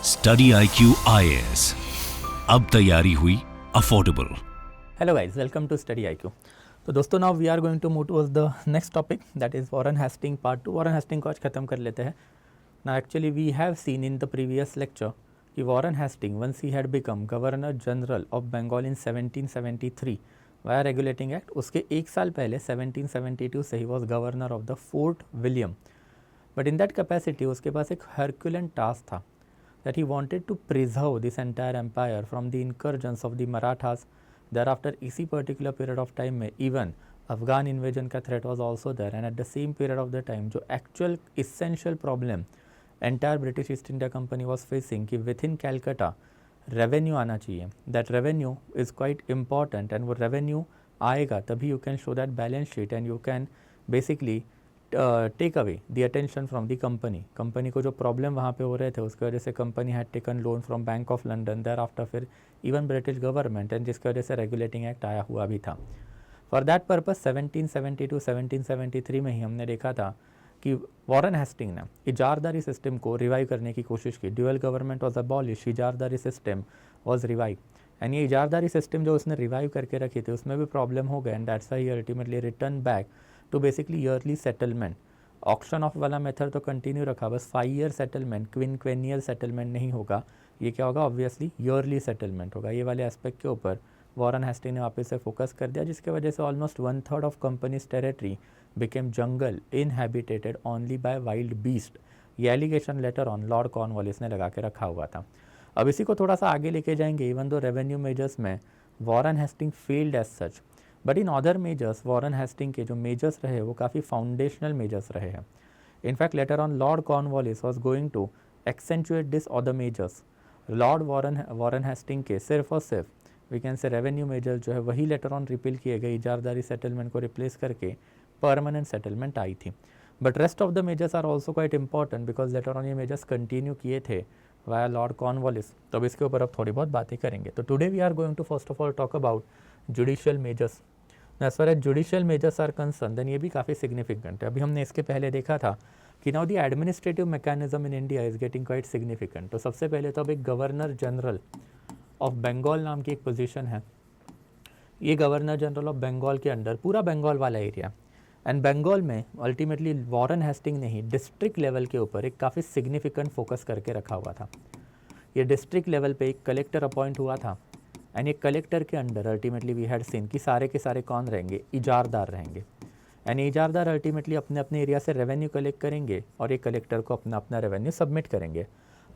Study IQ IAS, अब तैयारी हुई affordable. Hello guys, welcome to Study IQ. तो दोस्तों now we are going to move towards the next topic, that is Warren Hastings part 2. Warren Hastings को आज ख़त्म कर लेते हैं. Now actually we have seen in the previous lecture कि Warren Hastings once he had become Governor General of Bengal in 1773 via Regulating Act, उसके एक साल पहले 1772 से he was Governor of the Fort William. But in that capacity उसके पास एक Herculean task था that he wanted to preserve this entire empire from the incursions of the Marathas. Thereafter इसी particular period of time में even Afghan invasion का threat was also there, and at the same period of the time जो actual essential problem entire British East India Company was facing कि within Calcutta revenue आना चाहिए, that revenue is quite important, and वो revenue आएगा तभी you can show that balance sheet and you can basically take away the attention from the company को जो problem वहाँ पे हो रहे थे उसकी वजह से company had taken loan from Bank of London, thereafter फिर इवन ब्रिटिश गवर्नमेंट, एंड जिसकी वजह से रेगुलेटिंग एक्ट आया हुआ भी था. फॉर दैट पर्पज 1772-1773 में ही हमने देखा था कि वॉरेन हेस्टिंग ने इजारदारी सिस्टम को रिवाइव करने की कोशिश की. Dual government was abolish, इजारदारी system was revive, and ये इजारदारी सिस्टम जो उसने रिवाइव करके रखी थी उसमें भी प्रॉब्लम हो गया, and that's why he ultimately return back to basically early settlement. Auction of वाला मेथड तो कंटिन्यू रखा, बस 5 ईयर सेटलमेंट, क्विनियल सेटलमेंट नहीं होगा. ये क्या होगा, ऑब्वियसली ईयरली सेटलमेंट होगा. ये वाले एस्पेक्ट के ऊपर वॉरेन हेस्टिंग ने वापस से फोकस कर दिया, जिसके वजह से almost 1/3 of companies territory became jungle inhabited only by wild beast. ये allegation letter on Lord Cornwallis ने लगा के रखा हुआ था. अब इसी को थोड़ा सा आगे लेके जाएंगे. इवन दो रेवेन्यू मेजर्स में Warren Hastings failed as such, but in other measures Warren Hasting के जो मेजर्स रहे वो काफ़ी फाउंडेशनल मेजर्स रहे हैं. In fact later on Lord Cornwallis was going to accentuate this other measures. Lord Warren Hasting के सिर्फ और सिर्फ we can say revenue measures जो है वही लेटर ऑन रिपील किए गए, इजारदारी सेटलमेंट को रिप्लेस करके परमानेंट सेटलमेंट आई थी. But rest of the measures are also quite important because later on ये मेजर्स कंटिन्यू किए थे वाया लॉर्ड कॉर्नवालिस. तो अब इसके ऊपर अब थोड़ी बहुत बातें करेंगे. तो today we are going to first of all talk about judicial measures. As far as judicial measures are concern then ये भी काफ़ी सिग्निफिकेंट है. अभी हमने इसके पहले देखा था कि now the administrative mechanism in India is getting quite significant. तो सबसे पहले तो अब एक गवर्नर जनरल ऑफ बंगाल नाम की एक पोजीशन है. ये गवर्नर जनरल ऑफ बंगाल के अंडर पूरा बंगाल वाला एरिया, एंड बंगाल में अल्टीमेटली वॉरेन हेस्टिंग ने ही डिस्ट्रिक्ट लेवल के ऊपर एक काफ़ी सिग्निफिकेंट फोकस करके रखा हुआ था. ये डिस्ट्रिक्ट लेवल पे एक कलेक्टर अपॉइंट हुआ था, एंड ये कलेक्टर के under ultimately we had seen कि सारे के सारे कौन रहेंगे, इजारदार रहेंगे. एंड इजारदार अल्टीमेटली अपने अपने एरिया से रेवेन्यू कलेक्ट करेंगे और ये कलेक्टर को अपना अपना रेवेन्यू सबमिट करेंगे.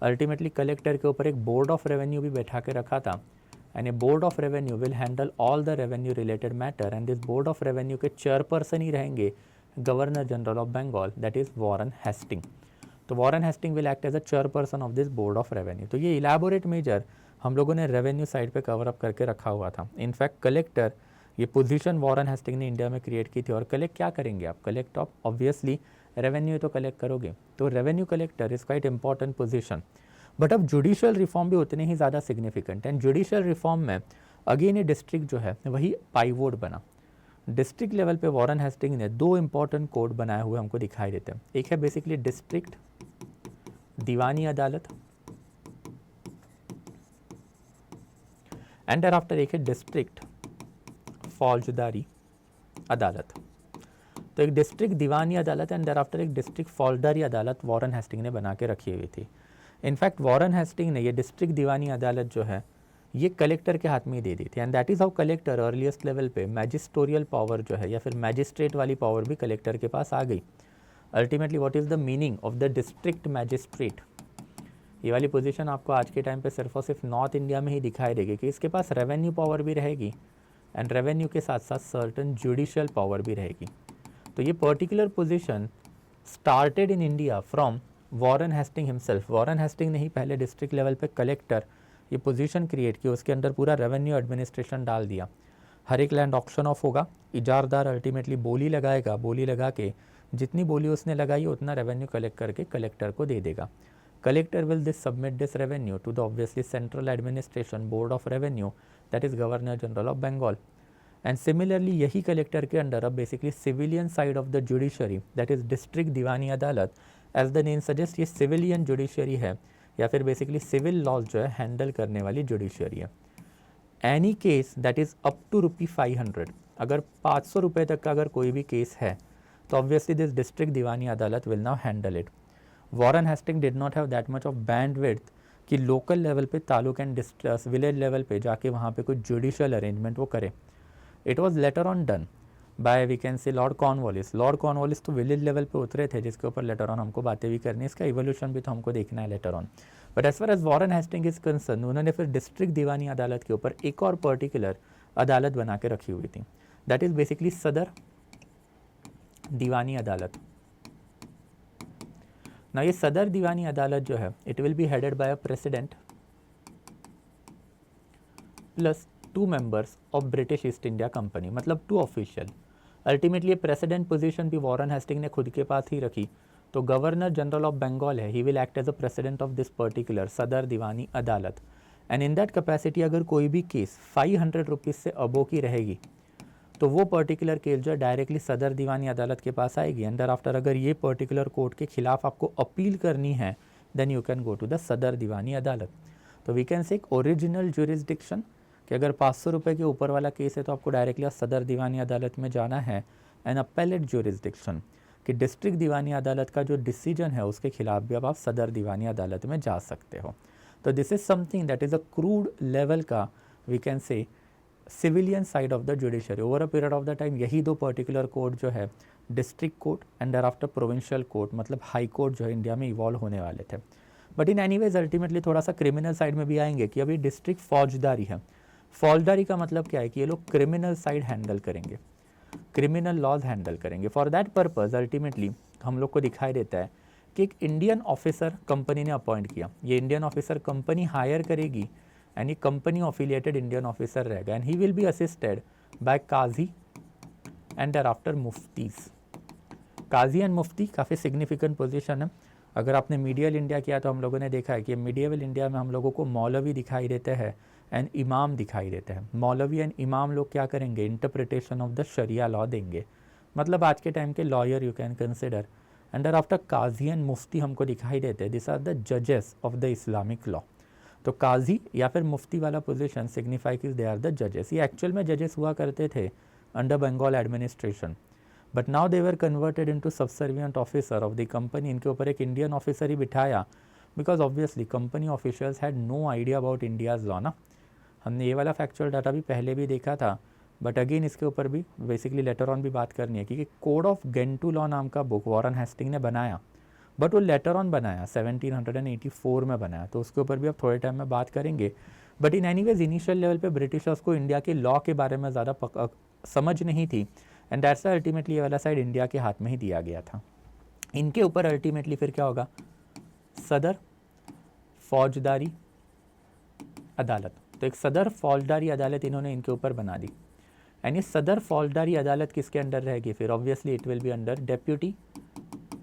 अल्टीमेटली कलेक्टर के ऊपर एक बोर्ड ऑफ रेवेन्यू भी बैठा के रखा था, and a board of revenue will handle all the revenue related matter, and this board of revenue के चेयरपर्सन ही रहेंगे governor general of Bengal, that is Warren Hasting. तो Warren Hasting will act as a chairperson of this board of revenue. तो ये elaborate measure हम लोगों ने revenue side पे कवर अप करके रखा हुआ था. इनफैक्ट कलेक्टर ये पोजीशन वॉरेन हेस्टिंग ने इंडिया में क्रिएट की थी. और कलेक्ट क्या करेंगे आप, कलेक्ट ऑफ ऑब्वियसली रेवेन्यू तो कलेक्ट करोगे, तो revenue collector is quite important position. But अब जुडिशियल रिफॉर्म भी उतने ही ज़्यादा सिग्निफिकेंट, एंड जुडिशियल रिफॉर्म में अगेन ये डिस्ट्रिक्ट जो है वही पाइवोट बना. डिस्ट्रिक्ट लेवल पे वॉरेन हेस्टिंग ने 2 इंपॉर्टेंट कोड बनाए हुए हमको दिखाई देते हैं. एक है बेसिकली डिस्ट्रिक्ट दीवानी अदालत, एंड आफ्टर एक है डिस्ट्रिक्ट फौजदारी अदालत. तो एक डिस्ट्रिक्ट दीवानी अदालत एंड आफ्टर एक डिस्ट्रिक्ट फौजदारी अदालत वॉरेन हेस्टिंग ने बना के रखी हुई थी. इनफैक्ट वॉरेन हेस्टिंग ने ये डिस्ट्रिक्ट दीवानी अदालत जो है ये कलेक्टर के हाथ में ही दे दी थी, and that is how collector earliest level पे मैजिस्ट्रियल पावर जो है या फिर मैजिस्ट्रेट वाली पावर भी कलेक्टर के पास आ गई. Ultimately what is the meaning of the district magistrate, ये वाली पोजीशन आपको आज के टाइम पे सिर्फ और सिर्फ नॉर्थ इंडिया में ही दिखाई देगी कि इसके पास रेवेन्यू पावर भी रहेगी एंड रेवेन्यू के साथ साथ सर्टन जुडिशियल पावर भी रहेगी. तो ये particular position started in India from Warren Hastings himself. Warren Hasting ने ही पहले डिस्ट्रिक्ट लेवल पे कलेक्टर ये पोजीशन क्रिएट की, उसके अंदर पूरा रेवेन्यू एडमिनिस्ट्रेशन डाल दिया. हर एक लैंड ऑक्शन ऑफ होगा, इजारदार अल्टीमेटली बोली लगाएगा, बोली लगा के जितनी बोली उसने लगाई उतना रेवेन्यू कलेक्ट करके कलेक्टर को दे देगा. Collector will this submit this revenue to the obviously central administration board of revenue, that is Governor General of Bengal. And similarly यही कलेक्टर के अंडर अब basically civilian side of the judiciary that is district दीवानी अदालत, as the name suggest ये civilian judiciary है, या फिर basically civil laws जो है हैंडल करने वाली जुडिशरी है। Any case that is up to ₹500, अगर 500 रुपये तक का अगर कोई भी केस है तो ऑब्वियसली दिस डिस्ट्रिक्ट दीवानी अदालत will now handle it. Warren Hastings did not have that much of bandwidth कि लोकल लेवल पे, तालुक एंड विलेज लेवल पे जाके वहाँ पे कुछ जुडिशियल अरेंजमेंट वो करे। It was later on done by we can say Lord Cornwallis. Lord Cornwallis तो विलेज लेवल पे उतरे थे, जिसके ऊपर लेटर ऑन हमको बातें भी करनी है, इसका इवोल्यूशन भी तो हमको देखना है later on. But as far as Warren Hastings is concern, उन्होंने फिर डिस्ट्रिक्ट दीवानी अदालत के ऊपर एक और पर्टिकुलर अदालत बना के रखी हुई थी, दैट इज बेसिकली सदर दीवानी अदालत। ना ये सदर दीवानी अदालत जो है it will be headed by a president plus 2 members of British east India company, मतलब 2 ऑफिशियल। अल्टीमेटली ये प्रेसिडेंट पोजीशन भी वॉरेन हेस्टिंग ने खुद के पास ही रखी, तो गवर्नर जनरल ऑफ बंगाल है, he will act as a president of this particular सदर दीवानी Adalat. And in that capacity अगर कोई भी केस 500 रुपीज़ से अबो की रहेगी तो वो पर्टिकुलर केस जो है डायरेक्टली सदर दीवानी अदालत के पास आएगी। एंड दर आफ्टर अगर ये पर्टिकुलर कोर्ट के खिलाफ आपको अपील करनी है then you can go to the सदर दीवानी अदालत। तो वी कैन से एक ओरिजिनल ज्यूरिसडिक्शन कि अगर 500 रुपये के ऊपर वाला केस है तो आपको डायरेक्टली सदर दीवानी अदालत में जाना है। एंड अपेलेट ज्यूरिसडिक्शन कि डिस्ट्रिक्ट दीवानी अदालत का जो डिसीजन है उसके खिलाफ भी अब आप सदर दीवानी अदालत में जा सकते हो। तो this is something that is a crude level का we can say civilian side of the judiciary. Over a period of the time यही 2 पर्टिकुलर कोर्ट जो है district court and thereafter provincial court, मतलब high court जो है India में evolve होने वाले थे। बट इन एनीवेज अल्टीमेटली थोड़ा सा क्रिमिनल साइड में भी आएंगे कि अभी डिस्ट्रिक्ट फौजदारी है। फौजदारी का मतलब क्या है कि ये लोग क्रिमिनल साइड हैंडल करेंगे, क्रिमिनल लॉज हैंडल करेंगे। फॉर दैट पर्पज अल्टीमेटली हम लोग को दिखाई देता है कि एक इंडियन ऑफिसर कंपनी ने अपॉइंट किया, ये इंडियन ऑफिसर कंपनी हायर करेगी एंड ये कंपनी अफिलिएटेड इंडियन ऑफिसर रहेगा and he will be assisted by qazi and thereafter muftis. Qazi and mufti काफ़ी सिग्निफिकेंट पोजीशन है। अगर आपने मीडियल इंडिया किया तो हम लोगों ने देखा है कि मीडिएवल इंडिया में हम लोगों को मौलवी दिखाई देते हैं एंड इमाम दिखाई देते हैं। मौलवी एंड इमाम लोग क्या करेंगे, interpretation of the sharia law देंगे, मतलब आज के टाइम के lawyer you can consider. And thereafter qazi and mufti हमको दिखाई देते हैं, दिस आर द जजेस ऑफ द इस्लामिक लॉ। तो काजी या फिर मुफ्ती वाला पोजीशन सिग्निफाई कि दे आर द जजेस। ये एक्चुअल में जजेस हुआ करते थे under Bengal administration, but now they were converted into subservient officer of the company. इनके ऊपर एक इंडियन ऑफिसर ही बिठाया because obviously company officials had no idea about India's law ना। हमने ये वाला फैक्चुअल डाटा भी पहले भी देखा था, बट अगेन इसके ऊपर भी बेसिकली लेटर ऑन भी बात करनी है क्योंकि कोड ऑफ गेंटू लॉ नाम का बुक वॉरेन हेस्टिंग ने बनाया, बट वो लेटर ऑन बनाया 1784 में बनाया, तो उसके ऊपर भी अब थोड़े टाइम में बात करेंगे। But in anyways initial level पे ब्रिटिशर्स को इंडिया के लॉ के बारे में ज़्यादा समझ नहीं थी एंड दैट्स अल्टीमेटली ये वाला साइड इंडिया के हाथ में ही दिया गया था। इनके ऊपर अल्टीमेटली फिर क्या होगा, सदर फौजदारी अदालत। तो एक सदर फौजदारी अदालत इन्होंने इनके ऊपर बना दी एंड ये सदर फौजदारी अदालत किसके अंडर रहेगी फिर, obviously it will be under deputy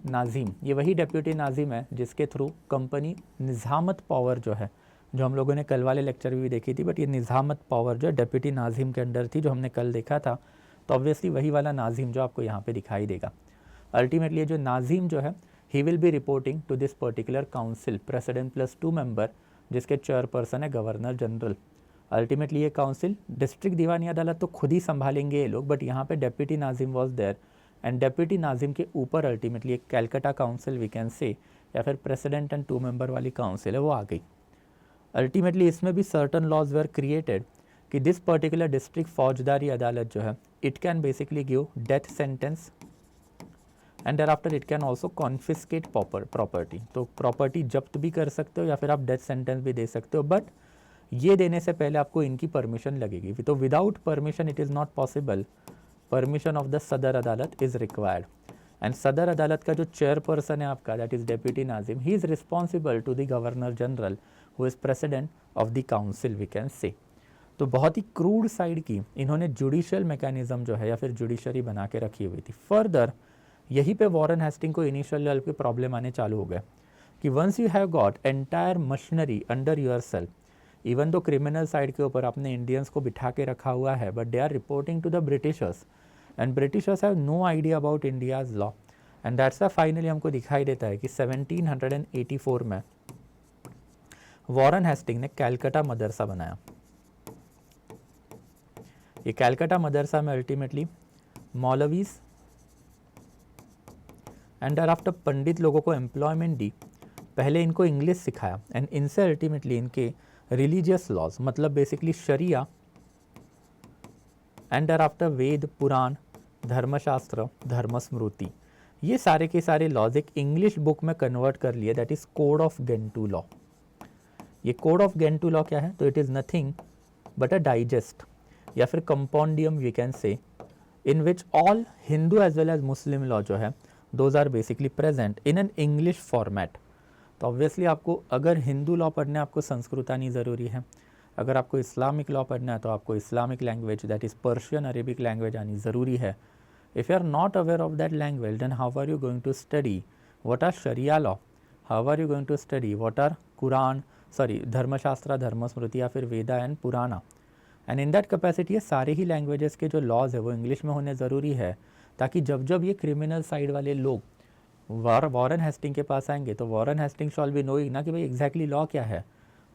Nazim. ये वही डेप्यूटी नाजिम है जिसके थ्रू कंपनी निज़ामत पावर जो है, जो हम लोगों ने कल वाले लेक्चर में भी देखी थी, बट ये निज़ामत पावर जो डेप्यूटी नाजिम के अंडर थी जो हमने कल देखा था, तो ऑब्वियसली वही वाला नाजिम जो आपको यहाँ पे दिखाई देगा। अल्टीमेटली ये जो नाजिम जो है he will be reporting to this particular council, president plus 2 member, जिसके चेयरपर्सन है गवर्नर जनरल। अल्टीमेटली ये काउंसिल डिस्ट्रिक्ट दीवानी अदालत तो खुद ही संभालेंगे ये लोग, बट यहाँ पे डेप्यूटी नाजिम वॉज देयर एंड डेप्यूटी नाजिम के ऊपर अल्टीमेटली एक Calcutta council we can say या फिर प्रेसिडेंट एंड 2 मेंबर वाली काउंसिल है वो आ गई। अल्टीमेटली इसमें भी सर्टन लॉज वेर क्रिएटेड कि दिस पर्टिकुलर डिस्ट्रिक्ट फौजदारी अदालत जो है it can basically give death sentence and thereafter it can also confiscate property. तो प्रॉपर्टी जब्त भी कर सकते हो या फिर आप डेथ सेंटेंस भी दे सकते हो, बट ये देने से पहले आपको इनकी परमिशन लगेगी। तो without permission it is not possible, permission of the सदर अदालत इज़ रिक्वायर्ड। एंड सदर अदालत का जो चेयरपर्सन है आपका दैट इज़ डेप्यूटी नाजिम, he is responsible to the governor general who is president of the council we can say. तो बहुत ही क्रूड साइड की इन्होंने जुडिशियल मैकेनिज्म जो है या फिर जुडिशरी बना के रखी हुई थी। फर्दर यहीं पे वॉरेन हेस्टिंग को इनिशियल लेवल पे प्रॉब्लम आने चालू हो गए कि once you have got entire machinery under yourself, even though criminal side के ऊपर आपने इंडियंस को बिठा के रखा हुआ है, but they are reporting to the britishers and britishers have no idea about India's law and that's finally हमको दिखाई देता है कि 1784 में वॉरेन हेस्टिंग ने कैलकाटा मदरसा बनाया। ये कैलकाटा मदरसा में अल्टीमेटली मौलवीज एंड आफ्टर पंडित लोगों को एम्प्लॉयमेंट दी। पहले इनको इंग्लिश सिखाया एंड इनसे अल्टीमेटली इनके रिलीजियस लॉज मतलब बेसिकली शरिया एंड आफ्टर वेद, पुराण, धर्मशास्त्र, धर्मस्मृति, ये सारे के सारे लॉज एक इंग्लिश बुक में कन्वर्ट कर लिए, that is code of Gentoo law. ये कोड ऑफ गेंटू लॉ क्या है? तो it is nothing but a digest या फिर compendium we can say, in which all Hindu as well as Muslim law जो है those are basically present in an English format. तो obviously आपको अगर हिंदू लॉ पढ़ना है आपको संस्कृत आनी ज़रूरी है, अगर आपको इस्लामिक लॉ पढ़ना है तो आपको Islamic language that is Persian Arabic language आनी ज़रूरी है। If you are not aware of that language then how are you going to study what are Sharia law, how are you going to study what are Quran Dharmashastra, Dharmasmriti या फिर Veda and Purana. And in that capacity ये सारे ही languages के जो laws है वो English में होने ज़रूरी है, ताकि जब जब ये क्रिमिनल साइड वाले लोग वॉरेन हेस्टिंग के पास आएंगे तो Warren Hasting shall be knowing ना कि भाई एग्जैक्टली लॉ क्या है,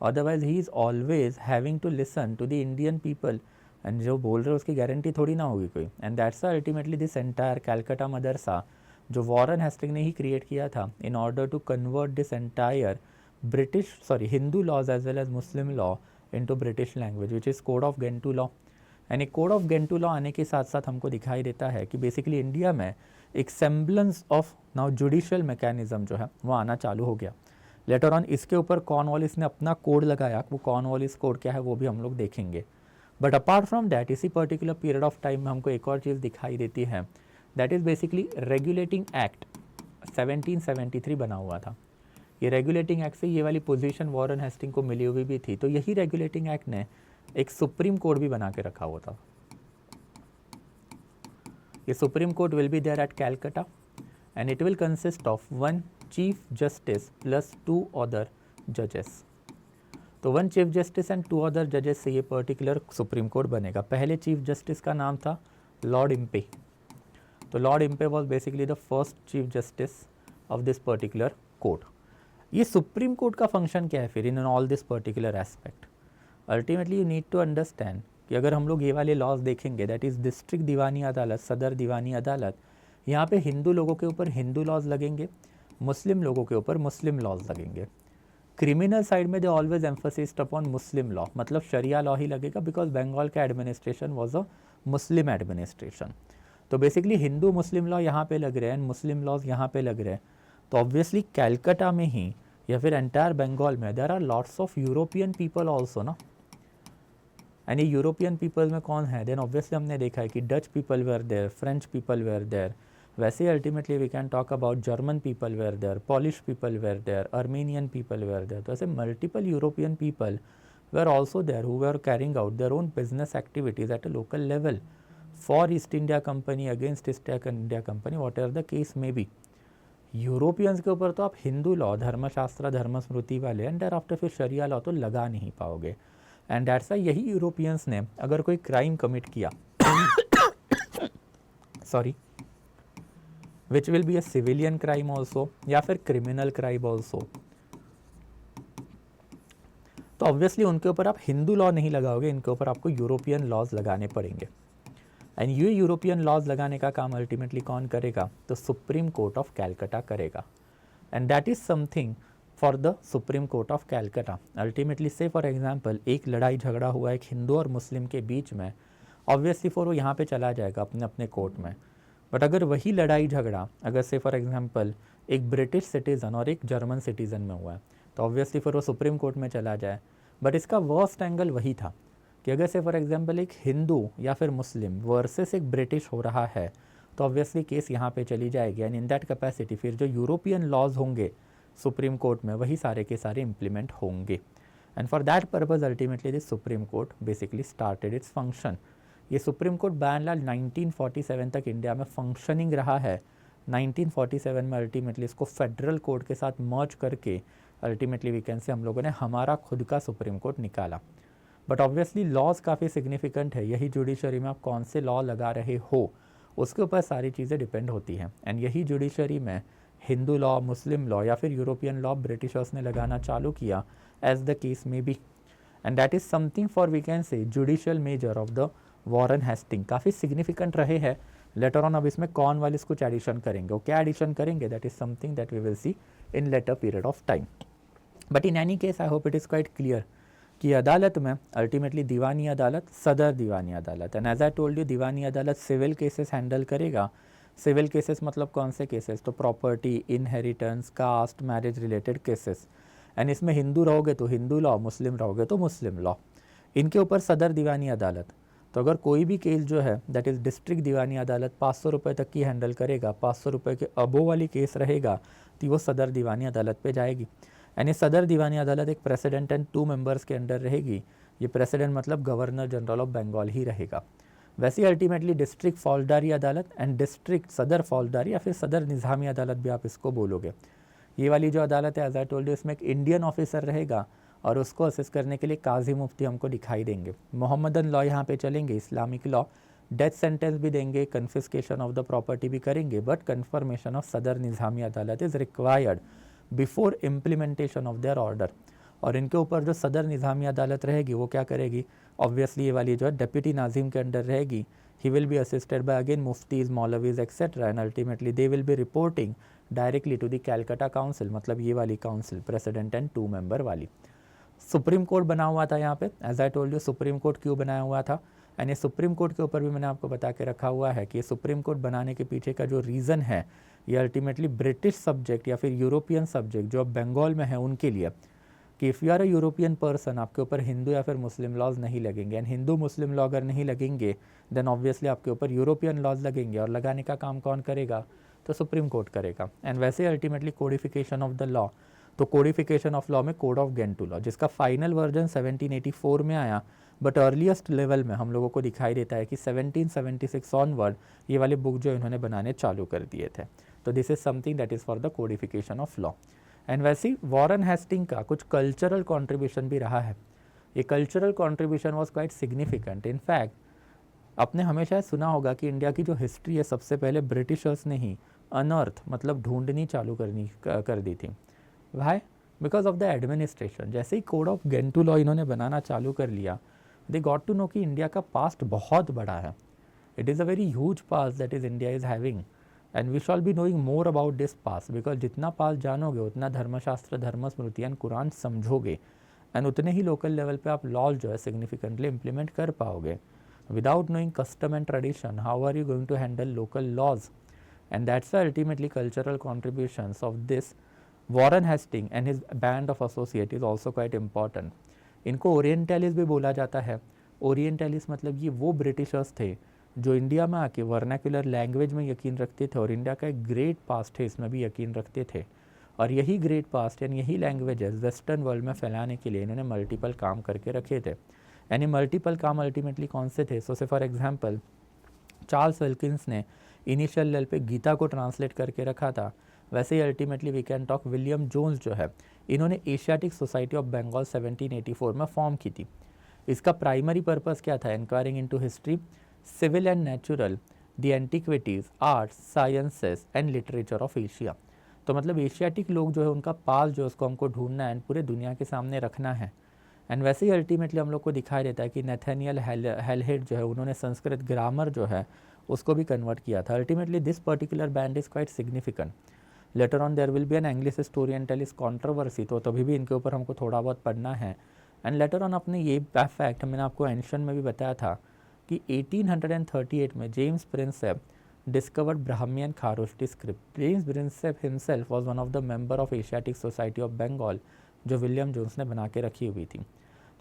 otherwise he is always having to listen to the Indian people and जो बोल रहे हैं उसकी गारंटी थोड़ी ना होगी कोई। And that's ultimately this entire Calcutta madrasa जो वॉरेन हेस्टिंग ने ही क्रिएट किया था in order to convert this entire Hindu laws as well as Muslim law into British language which is code of Gentoo law. And एक कोड ऑफ गेंटू लॉ आने के साथ साथ हमको दिखाई देता है कि बेसिकली इंडिया में एक semblance of now judicial mechanism जो है वो आना चालू हो गया। लेटर ऑन इसके ऊपर कॉर्नवालिस ने अपना कोड लगाया, वो कॉर्नवालिस कोड क्या है वो भी हम लोग देखेंगे। बट अपार्ट फ्रॉम दैट इसी पर्टिकुलर पीरियड ऑफ टाइम में हमको एक और चीज़ दिखाई देती है, that is basically regulating act 1773 बना हुआ था। ये रेगुलेटिंग एक्ट से ये वाली पोजीशन वॉरेन हेस्टिंग को मिली हुई भी थी, तो यही रेगुलेटिंग एक्ट ने एक सुप्रीम कोर्ट भी बना के रखा हुआ था। ये supreme court will be there at Calcutta and it will consist of 1 chief justice plus 2 other जजेस। तो 1 चीफ जस्टिस एंड 2 अदर जजेस से ये पर्टिकुलर सुप्रीम कोर्ट बनेगा। पहले चीफ जस्टिस का नाम था लॉर्ड इम्पे। तो Lord Impey was basically the first chief justice of this particular court. ये सुप्रीम कोर्ट का फंक्शन क्या है फिर in all this particular aspect? Ultimately you need to understand कि अगर हम लोग ये वाले लॉज देखेंगे, दैट इज़ डिस्ट्रिक्ट दीवानी अदालत, सदर दीवानी अदालत, यहाँ पे हिंदू लोगों के ऊपर हिंदू लॉज लगेंगे, मुस्लिम लोगों के ऊपर मुस्लिम लॉज लगेंगे। क्रिमिनल साइड में they always emphasised upon Muslim law, मतलब शरिया लॉ ही लगेगा, बिकॉज बंगाल का administration was a Muslim administration. तो बेसिकली हिंदू मुस्लिम लॉ यहाँ पे लग रहे हैं एंड मुस्लिम लॉज यहाँ पे लग रहे हैं। तो ऑब्वियसली कैलकाटा में ही या फिर एंटायर बंगाल में there are lots of European people also ना। एंड ये यूरोपियन पीपल में कौन है? देन ऑब्वियसली हमने देखा है कि Dutch people were there, French people were there, वैसे ultimately we can talk about German people were there, Polish people were there, Armenian people were there. तो ऐसे multiple European people were also there who were carrying out their own business activities at a local level for east India company, against east India company, what ever the case may be. Europeans के ऊपर तो आप Hindu law, धर्मशास्त्र, धर्मस्मृति वाले and thereafter फिर शरिया law तो लगा नहीं पाओगे। एंड दैट्स व्हाई यही यूरोपियंस ने अगर कोई क्राइम कमिट किया sorry which will be a civilian crime also या फिर क्रिमिनल क्राइम ऑल्सो, तो ऑब्वियसली उनके ऊपर आप हिंदू लॉ नहीं लगाओगे, इनके ऊपर आपको यूरोपियन लॉज लगाने पड़ेंगे। एंड ये यूरोपियन लॉज लगाने का काम अल्टीमेटली कौन करेगा? तो सुप्रीम कोर्ट ऑफ कैलकाटा करेगा। And that is something for the supreme court of Calcutta. Ultimately से फॉर एग्जांपल एक लड़ाई झगड़ा हुआ एक हिंदू और मुस्लिम के बीच में, ऑब्वियसली फॉर वो यहाँ पे चला जाएगा अपने अपने कोर्ट में। बट अगर वही लड़ाई झगड़ा अगर से फॉर एग्जांपल एक ब्रिटिश सिटीज़न और एक जर्मन सिटीज़न में हुआ है तो ऑब्वियसली फिर वो सुप्रीम कोर्ट में चला जाए। बट इसका वर्स्ट एंगल वही था कि अगर से फॉर एग्जांपल एक हिंदू या फिर मुस्लिम वर्सेस एक ब्रिटिश हो रहा है तो ऑब्वियसली केस यहाँ पे चली जाएगी। एंड इन दैट कैपेसिटी फिर जो यूरोपियन लॉज होंगे सुप्रीम कोर्ट में वही सारे के सारे इम्प्लीमेंट होंगे। And for that purpose ultimately this supreme court basically started its function. ये supreme court by and large 1947 तक इंडिया में फंक्शनिंग रहा है। 1947 में अल्टीमेटली इसको फेडरल कोर्ट के साथ मर्ज करके अल्टीमेटली वी कैन से हम लोगों ने हमारा खुद का सुप्रीम कोर्ट निकाला। बट ऑब्वियसली लॉज काफ़ी सिग्निफिकेंट है, यही जुडिशरी में आप कौन से लॉ लगा रहे हो उसके ऊपर सारी चीज़ें डिपेंड होती हैं। एंड यही जुडिशरी में हिंदू लॉ, मुस्लिम लॉ या फिर यूरोपियन लॉ ब्रिटिशर्स ने लगाना चालू किया, as the case may be. And that is something for we can say judicial measure of the Warren Hasting, काफ़ी सिग्निफिकेंट रहे हैं। लेटर ऑन अब इसमें कॉर्नवालिस कुछ एडिशन करेंगे, वो क्या एडिशन करेंगे that is something that we will see in later period of time. But in any case I hope it is quite clear कि अदालत में ultimately Diwani Adalat, Sadar Deewani Adalat, and as I told you Diwani Adalat civil cases handle करेगा। Civil cases मतलब कौन से cases, तो property, inheritance, caste, marriage related cases. And इसमें हिंदू रहोगे तो हिंदू लॉ, मुस्लिम रहोगे तो मुस्लिम लॉ, इनके ऊपर सदर दीवानी अदालत। तो अगर कोई भी केस जो है दैट इज़ डिस्ट्रिक्ट दीवानी अदालत 500 रुपये तक की हैंडल करेगा, 500 रुपये के अबो वाली केस रहेगा तो वो सदर दीवानी अदालत पे जाएगी। यानी सदर दीवानी अदालत एक प्रेसिडेंट एंड 2 मेंबर्स के अंडर रहेगी। ये प्रेसिडेंट मतलब गवर्नर जनरल ऑफ बंगाल ही रहेगा। वैसे अल्टीमेटली डिस्ट्रिक्ट फौजदारी अदालत एंड डिस्ट्रिक्ट सदर फौजदारी या फिर सदर निज़ामी अदालत भी आप इसको बोलोगे। ये वाली जो अदालत है एज आई टोल्ड यू इसमें एक इंडियन ऑफिसर रहेगा और उसको असिस्ट करने के लिए काजी मुफ्ती हमको दिखाई देंगे। मोहम्मदन लॉ यहाँ पे चलेंगे, इस्लामिक लॉ, डेथ सेंटेंस भी देंगे, कन्फिस्केशन ऑफ द प्रॉपर्टी भी करेंगे, बट कन्फर्मेशन ऑफ सदर निज़ामी अदालत is required before implementation of their order. और इनके ऊपर जो सदर निज़ामी अदालत रहेगी वो क्या करेगी, ऑब्वियसली ये वाली जो है डेप्यूटी नाजिम के अंडर रहेगी। He will be assisted by again muftis, maulvis etcetera, and ultimately they will be reporting directly to the Calcutta council, मतलब ये वाली काउंसिल प्रेसिडेंट एंड 2 मेंबर वाली। सुप्रीम कोर्ट बना हुआ था यहाँ पे, as I told you supreme court क्यों बनाया हुआ था, एंड ये सुप्रीम कोर्ट के ऊपर भी मैंने आपको बता के रखा हुआ है कि ये सुप्रीम कोर्ट बनाने के पीछे का जो रीज़न है ये अल्टीमेटली ब्रिटिश सब्जेक्ट या फिर यूरोपियन सब्जेक्ट जो अब बंगाल में है उनके लिए, कि if you are a European person आपके ऊपर हिंदू या फिर मुस्लिम लॉज नहीं लगेंगे, एंड हिंदू मुस्लिम लॉ अगर नहीं लगेंगे देन ऑब्वियसली आपके ऊपर यूरोपियन लॉज लगेंगे, और लगाने का काम कौन करेगा, तो सुप्रीम कोर्ट करेगा। एंड वैसे ultimately codification of the law, तो कोडिफिकेशन ऑफ लॉ में कोड ऑफ गेंटू लॉ जिसका फाइनल वर्जन 1784 में आया, बट अर्लीस्ट लेवल में हम लोगों को दिखाई देता है कि 1776 ऑनवर्ड ये वाले बुक जो इन्होंने बनाने चालू कर दिए थे। तो this is something that is for the codification of law. And वैसे वॉरेन हेस्टिंग का कुछ कल्चरल कॉन्ट्रीब्यूशन भी रहा है। ये cultural contribution was quite significant. In fact आपने हमेशा सुना होगा कि इंडिया की जो हिस्ट्री है सबसे पहले ब्रिटिशर्स ने ही अनर्थ मतलब ढूंढनी चालू कर दी थी। Why? Because of the administration. जैसे ही कोड ऑफ गेंटू लॉ इन्होंने बनाना चालू कर लिया, दे गॉट टू नो कि इंडिया का पास्ट बहुत बड़ा है। It is a very huge past that is India is having, and we shall be knowing more about this past, because जितना पास्ट जानोगे उतना धर्मशास्त्र, धर्म स्मृति एंड कुरान समझोगे, एंड उतने ही लोकल लेवल पे आप लॉ जो है सिग्निफिकेंटली इम्प्लीमेंट कर पाओगे। Without knowing custom and tradition how are you going to handle local laws? And that's ultimately cultural contributions of this Warren Hasting and his band of associate is also quite important. इनको orientalist भी बोला जाता है। Orientalist मतलब ये वो Britishers थे जो इंडिया में आके वर्नाकुलर लैंग्वेज में यकीन रखते थे, और इंडिया का एक ग्रेट पास्ट है इसमें भी यकीन रखते थे, और यही ग्रेट पास्ट यानी यही लैंग्वेजेस वेस्टर्न वर्ल्ड में फैलाने के लिए इन्होंने मल्टीपल काम करके रखे थे। यानी मल्टीपल काम अल्टीमेटली कौन से थे? So for example Charles Wilkins ने इनिशियल लेवल पे गीता को ट्रांसलेट करके रखा था। वैसे ही ultimately we can talk William Jones जो है, इन्होंने एशियाटिक सोसाइटी ऑफ बंगाल 1784 में फॉर्म की थी। इसका प्राइमरी पर्पस क्या था? Inquiring into history, civil and natural, the antiquities, arts, sciences and literature of Asia. तो मतलब एशियाटिक लोग जो है उनका पास जो उसको हमको ढूंढना है एंड पूरे दुनिया के सामने रखना है। एंड वैसे ही अल्टीमेटली हम लोग को दिखाई देता है कि नेथानियल हेलहेड जो है उन्होंने संस्कृत ग्रामर जो है उसको भी कन्वर्ट किया था। Ultimately this particular band is quite significant. Later on there will be an English orientalist controversy, तो तभी भी इनके ऊपर हमको थोड़ा बहुत पढ़ना है। एंड लेटर ऑन अपने ये फैक्ट मैंने आपको एंशन में भी बताया था कि 1838 में James Prinsep discovered Brahmi and Kharosthi script. James Prinsep himself was one of the member of Asiatic Society of Bengal जो विलियम जोन्स ने बना के रखी हुई थी।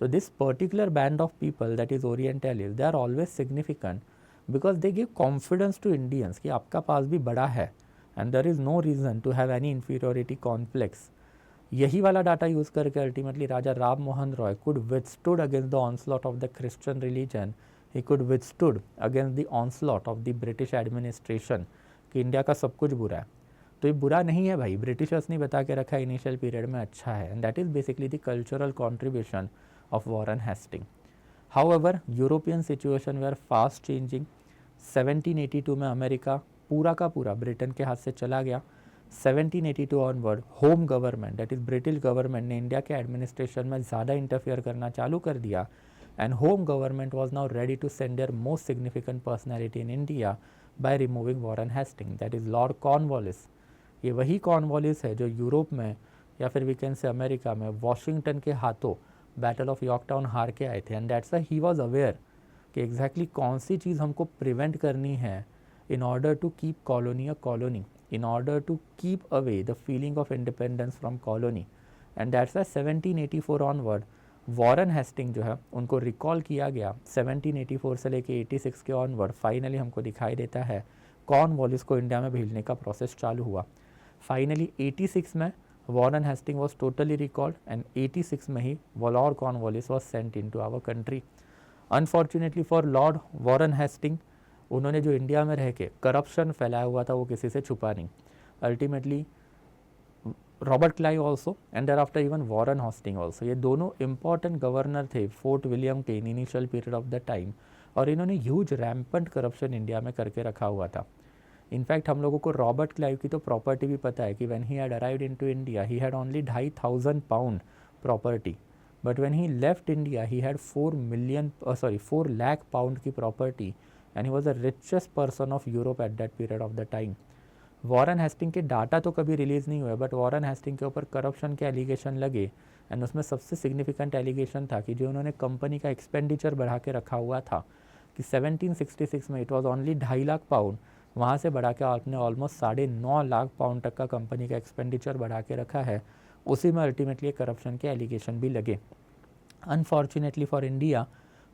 तो this particular band of people that is orientalist, they are always significant because they give confidence to Indians कि आपका पास भी बड़ा है and there is no reason to have any inferiority conflicts. यही वाला डाटा यूज़ करके ultimately Raja Ram Mohan Roy could withstood against the onslaught of the Christian religion, he could withstood against the onslaught of the British administration कि India का सब कुछ बुरा है। तो ये बुरा नहीं है भाई, ब्रिटिशर्स ने बता के रखा है इनिशियल पीरियड में अच्छा है, and that is basically the cultural contribution of Warren Hasting. However European situation were fast changing. 1782 में अमेरिका पूरा का पूरा ब्रिटेन के हाथ से चला गया। 1782 onward home government that is British government ने इंडिया के एडमिनिस्ट्रेशन में ज़्यादा इंटरफियर करना चालू कर दिया and home government was now ready to send their most significant personality in India by removing Warren Hasting that is Lord Cornwallis. ये वही कॉर्नवालिस है जो यूरोप में या फिर वी कैन से अमेरिका में वॉशिंगटन के हाथों बैटल ऑफ यॉर्कटाउन हार के आए थे and that's why he was aware कि एग्जैक्टली कौन सी चीज़ हमको प्रिवेंट करनी है in order to keep colony a colony, in order to keep away the feeling of independence from colony. And that's why 1784 onward Warren Hasting जो है उनको recall किया गया 1784 से लेके 86 के ऑनवर्ड फाइनली हमको दिखाई देता है कॉर्नवालिस को इंडिया में भेजने का प्रोसेस चालू हुआ। फाइनली 86 में Warren Hasting was totally recalled and 86 में ही Lord Cornwallis was sent in to our country. Unfortunately for Lord Warren Hasting उन्होंने जो इंडिया में रह के करप्शन फैलाया हुआ था वो किसी से छुपा नहीं। Ultimately Robert Clive also and thereafter even Warren Hasting also, ये दोनों इंपॉर्टेंट गवर्नर थे फोर्ट विलियम के in initial period of the time और इन्होंने ह्यूज रैम्पेंट करप्शन इंडिया में करके रखा हुआ था। इनफैक्ट हम लोगों को रॉबर्ट क्लाइव की तो प्रॉपर्टी भी पता है कि when he had arrived into India he had only 2500 pound property, but when he left India he had 4 lakh pound की property and he was the richest person of Europe at that period of the time. Warren Hasting के data तो कभी release नहीं हुए but Warren Hasting के ऊपर corruption के allegation लगे एंड उसमें सबसे सिग्निफिकेंट एलिगेशन था कि जो उन्होंने कंपनी का एक्सपेंडिचर बढ़ा के रखा हुआ था कि 1766 में it was only 2.5 lakh pound, वहाँ से बढ़ा के आपने ऑलमोस्ट 9.5 लाख पाउंड तक का कंपनी का एक्सपेंडिचर बढ़ा के रखा है। उसी में अल्टीमेटली करप्शन के एलिगेशन भी लगे। Unfortunately for India,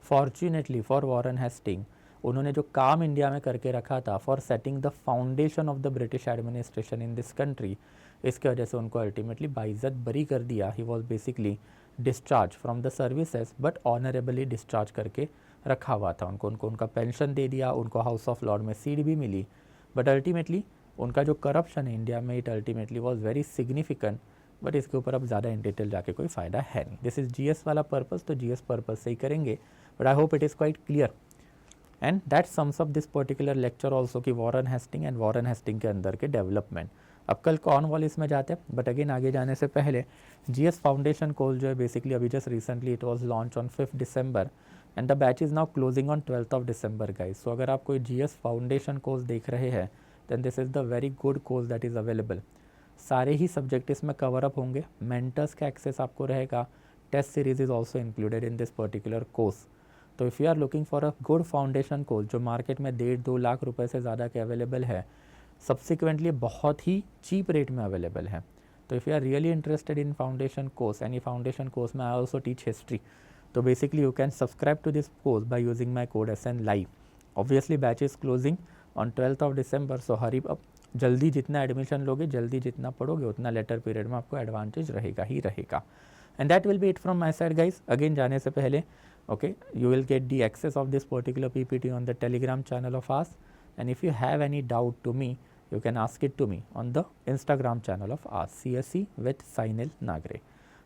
fortunately for Warren Hasting, उन्होंने जो काम इंडिया में करके रखा था for setting the foundation of the British administration in this country, इसके वजह से उनको अल्टीमेटली बाइज्जत बरी कर दिया। He was basically discharge from the services but honourably discharge करके रखा हुआ था। उनको उनका पेंशन दे दिया, उनको हाउस ऑफ लॉर्ड में सीट भी मिली, बट अल्टीमेटली उनका जो करप्शन है इंडिया में it ultimately was very significant. But इसके ऊपर अब ज़्यादा इन डिटेल जाके कोई फ़ायदा है नहीं। दिस इज़ जीएस वाला पर्पस, तो जीएस पर्पस से ही करेंगे, but I hope it is quite clear and that sums up this particular lecture also कि Warren Hasting and Warren Hasting के अंदर के डेवलपमेंट। अब कल कॉर्नवालिस में जाते हैं, बट अगेन आगे जाने से पहले जीएस फाउंडेशन कोर्स जो है बेसिकली अभी just recently it was launch on 5 December and the batch is now closing on 12th of December guys. So अगर आप कोई जीएस फाउंडेशन कोर्स देख रहे हैं then this is the very good course that is available. सारे ही subject इसमें cover up होंगे, मेंटर्स का एक्सेस आपको रहेगा, test series is also included in this particular course. तो if you are looking for a good foundation course जो market में 1.5-2 लाख रुपए से ज़्यादा के अवेलेबल है, सब्सिक्वेंटली बहुत ही चीप रेट में अवेलेबल है। तो if you are really interested in foundation course, any foundation course में आई ऑल्सो टीच हिस्ट्री, तो basically you can subscribe to this course by using my code SN Live। Obviously batch is closing on 12th of December, so hurry up, जल्दी जितना admission लोगे, जल्दी जितना पढ़ोगे उतना letter period में आपको एडवांटेज रहेगा ही रहेगा। And that will be it from my side guys. Again जाने से पहले okay, you will get the access of this particular PPT on the Telegram channel of ours, and if you have any doubt to me you can ask it to me on the Instagram channel of ours, CSE with Sainil Nagre।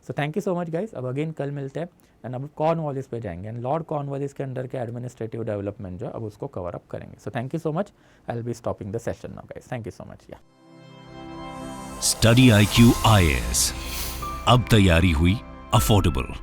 So thank you so much guys। अब again कल मिलते हैं and अब Cornwallis पे जाएंगे and Lord Cornwallis के under के administrative development जो अब उसको कवर अप करेंगे। So thank you so much, I will be stopping the session now guys. Thank you so much. या स्टडी IQ IAS, अब तैयारी हुई अफोर्डेबल।